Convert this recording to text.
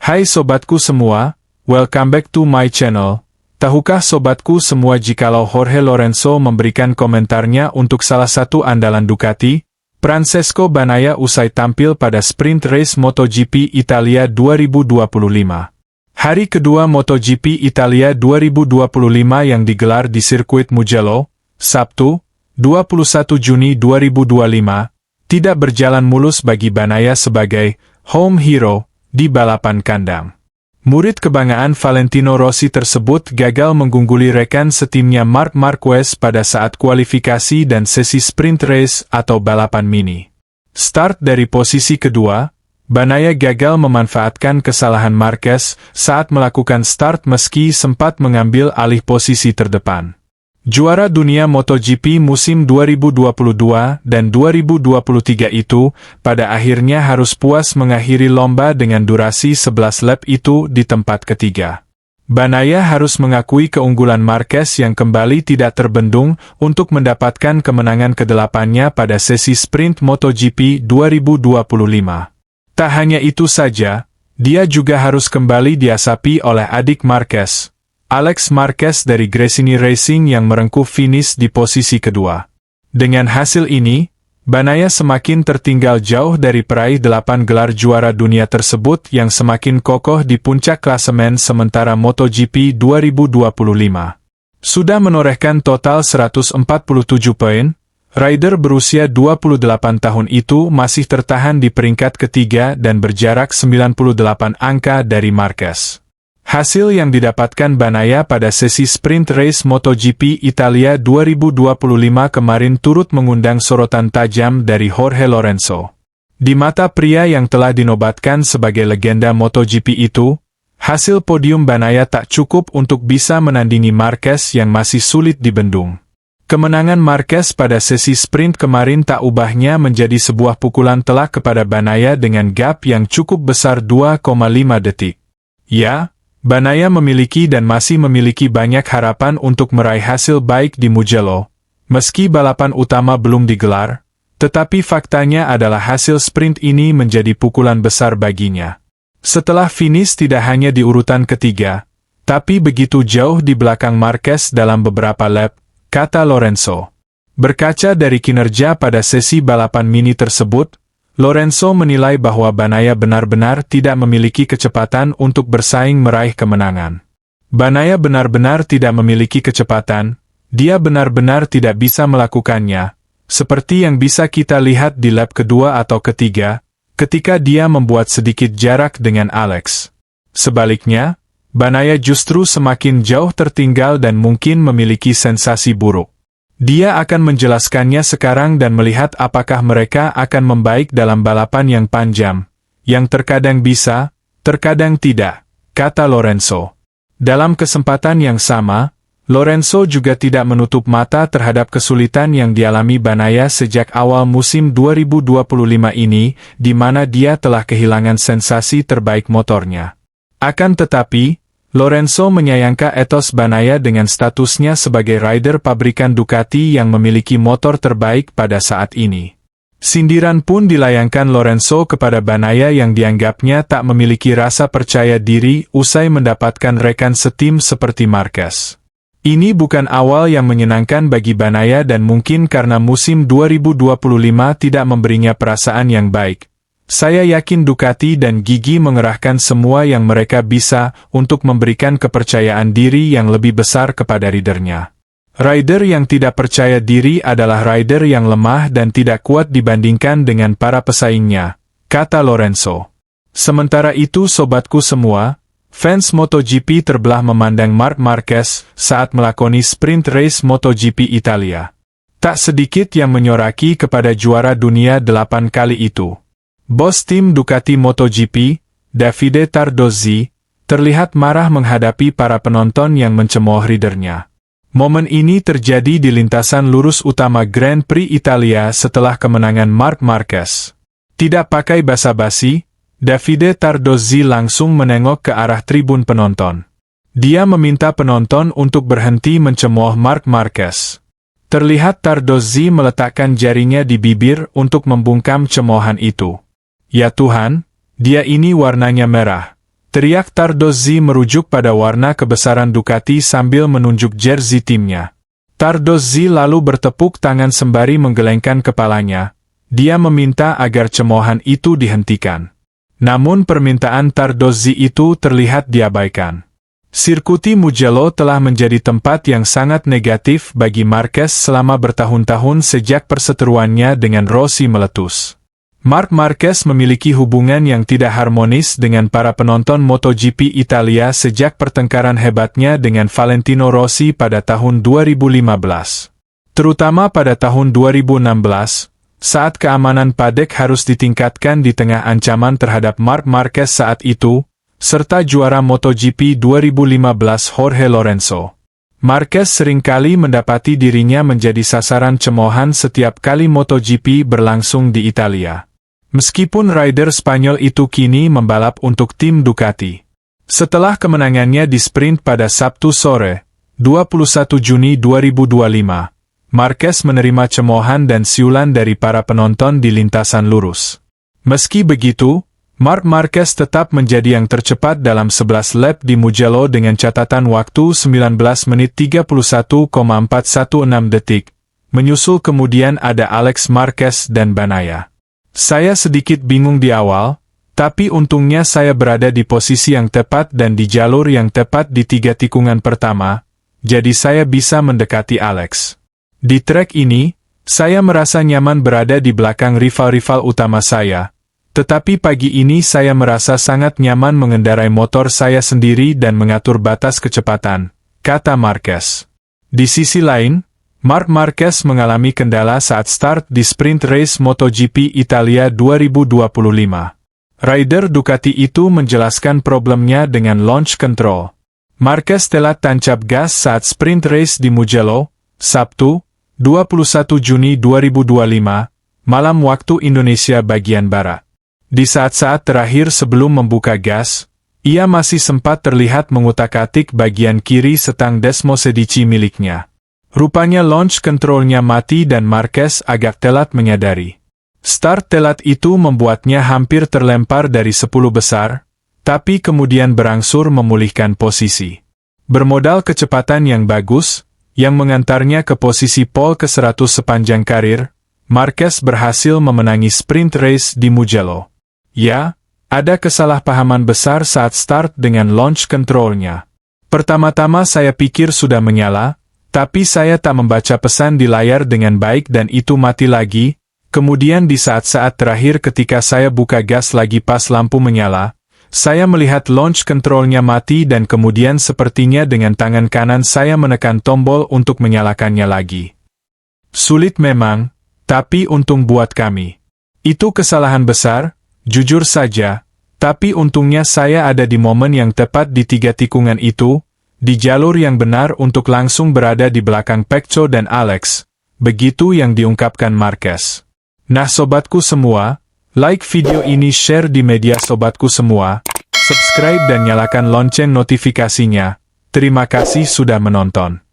Hai sobatku semua, welcome back to my channel. Tahukah sobatku semua jikalau Jorge Lorenzo memberikan komentarnya untuk salah satu andalan Ducati, Francesco Bagnaia usai tampil pada sprint race MotoGP Italia 2025. Hari kedua MotoGP Italia 2025 yang digelar di sirkuit Mugello, Sabtu, 21 Juni 2025, tidak berjalan mulus bagi Bagnaia sebagai home hero di balapan kandang. Murid kebanggaan Valentino Rossi tersebut gagal mengungguli rekan setimnya Marc Marquez pada saat kualifikasi dan sesi sprint race atau balapan mini. Start dari posisi kedua, Bagnaia gagal memanfaatkan kesalahan Marquez saat melakukan start meski sempat mengambil alih posisi terdepan. Juara dunia MotoGP musim 2022 dan 2023 itu, pada akhirnya harus puas mengakhiri lomba dengan durasi 11 lap itu di tempat ketiga. Bagnaia harus mengakui keunggulan Marquez yang kembali tidak terbendung untuk mendapatkan kemenangan ke-8-nya pada sesi sprint MotoGP 2025. Tak hanya itu saja, dia juga harus kembali diasapi oleh adik Marquez, Alex Marquez dari Gresini Racing yang merengkuh finish di posisi kedua. Dengan hasil ini, Bagnaia semakin tertinggal jauh dari peraih 8 gelar juara dunia tersebut yang semakin kokoh di puncak klasemen sementara MotoGP 2025. Sudah menorehkan total 147 poin, rider berusia 28 tahun itu masih tertahan di peringkat ketiga dan berjarak 98 angka dari Marquez. Hasil yang didapatkan Bagnaia pada sesi sprint race MotoGP Italia 2025 kemarin turut mengundang sorotan tajam dari Jorge Lorenzo. Di mata pria yang telah dinobatkan sebagai legenda MotoGP itu, hasil podium Bagnaia tak cukup untuk bisa menandingi Marquez yang masih sulit dibendung. Kemenangan Marquez pada sesi sprint kemarin tak ubahnya menjadi sebuah pukulan telak kepada Bagnaia dengan gap yang cukup besar 2,5 detik. Ya, Bagnaia memiliki dan masih memiliki banyak harapan untuk meraih hasil baik di Mugello. Meski balapan utama belum digelar, tetapi faktanya adalah hasil sprint ini menjadi pukulan besar baginya. Setelah finish tidak hanya di urutan ketiga, tapi begitu jauh di belakang Marquez dalam beberapa lap, kata Lorenzo. Berkaca dari kinerja pada sesi balapan mini tersebut, Lorenzo menilai bahwa Bagnaia benar-benar tidak memiliki kecepatan untuk bersaing meraih kemenangan. Bagnaia benar-benar tidak memiliki kecepatan, dia benar-benar tidak bisa melakukannya, seperti yang bisa kita lihat di lap kedua atau ketiga, ketika dia membuat sedikit jarak dengan Alex. Sebaliknya, Bagnaia justru semakin jauh tertinggal dan mungkin memiliki sensasi buruk. Dia akan menjelaskannya sekarang dan melihat apakah mereka akan membaik dalam balapan yang panjang, yang terkadang bisa, terkadang tidak, kata Lorenzo. Dalam kesempatan yang sama, Lorenzo juga tidak menutup mata terhadap kesulitan yang dialami Bagnaia sejak awal musim 2025 ini, di mana dia telah kehilangan sensasi terbaik motornya. Akan tetapi, Lorenzo menyayangkan etos Bagnaia dengan statusnya sebagai rider pabrikan Ducati yang memiliki motor terbaik pada saat ini. Sindiran pun dilayangkan Lorenzo kepada Bagnaia yang dianggapnya tak memiliki rasa percaya diri usai mendapatkan rekan setim seperti Marquez. Ini bukan awal yang menyenangkan bagi Bagnaia dan mungkin karena musim 2025 tidak memberinya perasaan yang baik. Saya yakin Ducati dan Gigi mengerahkan semua yang mereka bisa untuk memberikan kepercayaan diri yang lebih besar kepada ridernya. Rider yang tidak percaya diri adalah rider yang lemah dan tidak kuat dibandingkan dengan para pesaingnya, kata Lorenzo. Sementara itu sobatku semua, fans MotoGP terbelah memandang Marc Marquez saat melakoni sprint race MotoGP Italia. Tak sedikit yang menyoraki kepada juara dunia 8 kali itu. Bos tim Ducati MotoGP, Davide Tardozzi, terlihat marah menghadapi para penonton yang mencemooh ridernya. Momen ini terjadi di lintasan lurus utama Grand Prix Italia setelah kemenangan Marc Marquez. Tidak pakai basa-basi, Davide Tardozzi langsung menengok ke arah tribun penonton. Dia meminta penonton untuk berhenti mencemooh Marc Marquez. Terlihat Tardozzi meletakkan jarinya di bibir untuk membungkam cemoohan itu. Ya Tuhan, dia ini warnanya merah, teriak Tardozzi merujuk pada warna kebesaran Ducati sambil menunjuk jersey timnya. Tardozzi lalu bertepuk tangan sembari menggelengkan kepalanya. Dia meminta agar cemoohan itu dihentikan. Namun permintaan Tardozzi itu terlihat diabaikan. Sirkuit Mugello telah menjadi tempat yang sangat negatif bagi Marquez selama bertahun-tahun sejak perseteruannya dengan Rossi meletus. Marc Marquez memiliki hubungan yang tidak harmonis dengan para penonton MotoGP Italia sejak pertengkaran hebatnya dengan Valentino Rossi pada tahun 2015. Terutama pada tahun 2016, saat keamanan paddock harus ditingkatkan di tengah ancaman terhadap Marc Marquez saat itu, serta juara MotoGP 2015 Jorge Lorenzo. Marquez seringkali mendapati dirinya menjadi sasaran cemoohan setiap kali MotoGP berlangsung di Italia. Meskipun rider Spanyol itu kini membalap untuk tim Ducati. Setelah kemenangannya di sprint pada Sabtu sore, 21 Juni 2025, Marquez menerima cemoohan dan siulan dari para penonton di lintasan lurus. Meski begitu, Marc Marquez tetap menjadi yang tercepat dalam 11 lap di Mugello dengan catatan waktu 19 menit 31,416 detik. Menyusul kemudian ada Alex Marquez dan Bagnaia. Saya sedikit bingung di awal, tapi untungnya saya berada di posisi yang tepat dan di jalur yang tepat di 3 tikungan pertama, jadi saya bisa mendekati Alex. Di trek ini, saya merasa nyaman berada di belakang rival-rival utama saya, tetapi pagi ini saya merasa sangat nyaman mengendarai motor saya sendiri dan mengatur batas kecepatan, kata Marquez. Di sisi lain, Marc Marquez mengalami kendala saat start di sprint race MotoGP Italia 2025. Rider Ducati itu menjelaskan problemnya dengan launch control. Marquez telat tancap gas saat sprint race di Mugello, Sabtu, 21 Juni 2025, malam waktu Indonesia bagian Barat. Di saat-saat terakhir sebelum membuka gas, ia masih sempat terlihat mengutak-atik bagian kiri setang Desmosedici miliknya. Rupanya launch controlnya mati dan Marquez agak telat menyadari. Start telat itu membuatnya hampir terlempar dari 10 besar, tapi kemudian berangsur memulihkan posisi. Bermodal kecepatan yang bagus, yang mengantarnya ke posisi pole ke-100 sepanjang karir, Marquez berhasil memenangi sprint race di Mugello. Ya, ada kesalahpahaman besar saat start dengan launch controlnya. Pertama-tama saya pikir sudah menyala, tapi saya tak membaca pesan di layar dengan baik dan itu mati lagi. Kemudian di saat-saat terakhir ketika saya buka gas lagi pas lampu menyala, saya melihat launch controlnya mati dan kemudian sepertinya dengan tangan kanan saya menekan tombol untuk menyalakannya lagi. Sulit memang, tapi untung buat kami. Itu kesalahan besar, jujur saja, tapi untungnya saya ada di momen yang tepat di 3 tikungan itu, di jalur yang benar untuk langsung berada di belakang Pecco dan Alex, begitu yang diungkapkan Marquez. Nah sobatku semua, like video ini, share di media sobatku semua, subscribe dan nyalakan lonceng notifikasinya. Terima kasih sudah menonton.